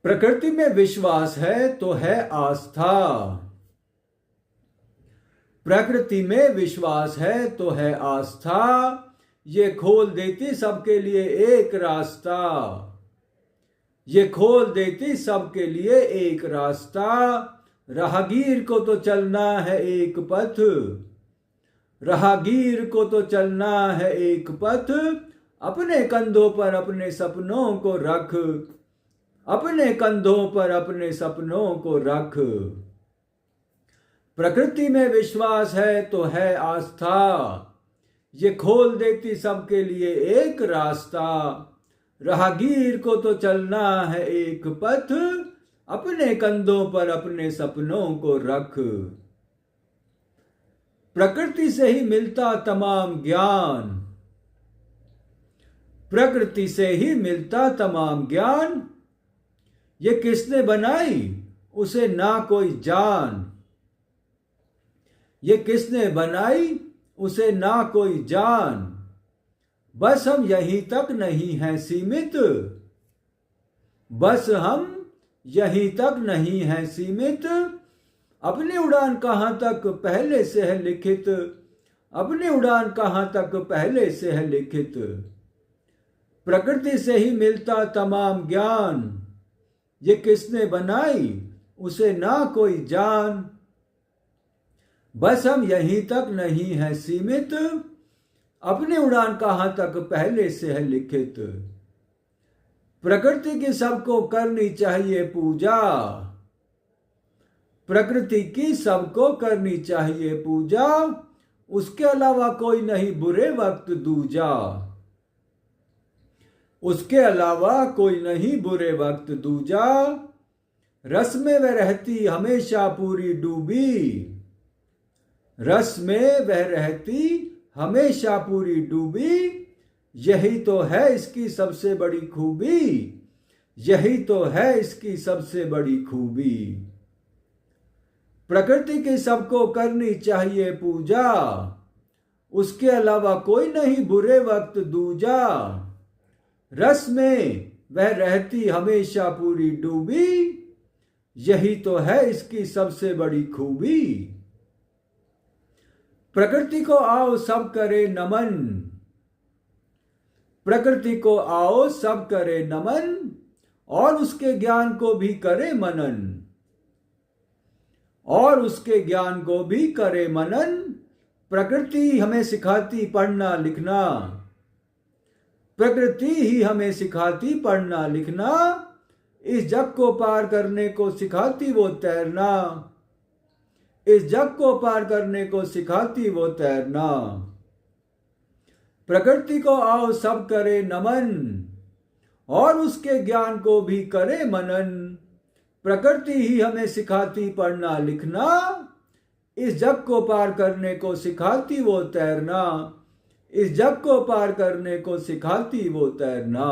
प्रकृति में विश्वास है तो है आस्था। प्रकृति में विश्वास है तो है आस्था, ये खोल देती सबके लिए एक रास्ता। ये खोल देती सबके लिए एक रास्ता। राहगीर को तो चलना है एक पथ, राहगीर को तो चलना है एक पथ। अपने कंधों पर अपने सपनों को रख, अपने कंधों पर अपने सपनों को रख। प्रकृति में विश्वास है तो है आस्था, ये खोल देती सबके लिए एक रास्ता। राहगीर को तो चलना है एक पथ, अपने कंधों पर अपने सपनों को रख। प्रकृति से ही मिलता तमाम ज्ञान, प्रकृति से ही मिलता तमाम ज्ञान। ये किसने बनाई उसे ना कोई जान, ये किसने बनाई उसे ना कोई जान। बस हम यहीं तक नहीं हैं सीमित, बस हम यहीं तक नहीं हैं सीमित। अपनी उड़ान कहाँ तक पहले से है लिखित, अपनी उड़ान कहाँ तक पहले से है लिखित। प्रकृति से ही मिलता तमाम ज्ञान, ये किसने बनाई उसे ना कोई जान। बस हम यहीं तक नहीं हैं सीमित, अपनी उड़ान कहाँ तक पहले से है लिखित। प्रकृति की सबको करनी चाहिए पूजा, प्रकृति की सबको करनी चाहिए पूजा। उसके अलावा कोई नहीं बुरे वक्त दूजा, उसके अलावा कोई नहीं बुरे वक्त दूजा। रस में वह रहती हमेशा पूरी डूबी, रस में वह रहती हमेशा पूरी डूबी। यही तो है इसकी सबसे बड़ी खूबी, यही तो है इसकी सबसे बड़ी खूबी। प्रकृति की सबको करनी चाहिए पूजा, उसके अलावा कोई नहीं बुरे वक्त दूजा। रस में वह रहती हमेशा पूरी डूबी, यही तो है इसकी सबसे बड़ी खूबी। प्रकृति को आओ सब करे नमन, प्रकृति को आओ सब करे नमन। और उसके ज्ञान को भी करे मनन, और उसके ज्ञान को भी करे मनन। प्रकृति हमें सिखाती पढ़ना लिखना, प्रकृति ही हमें सिखाती पढ़ना लिखना। इस जग को पार करने को सिखाती वो तैरना, इस जग को पार करने को सिखाती वो तैरना। प्रकृति को आओ सब करे नमन, और उसके ज्ञान को भी करे मनन। प्रकृति ही हमें सिखाती पढ़ना लिखना, इस जग को पार करने को सिखाती वो तैरना, इस जग को पार करने को सिखाती वो तैरना।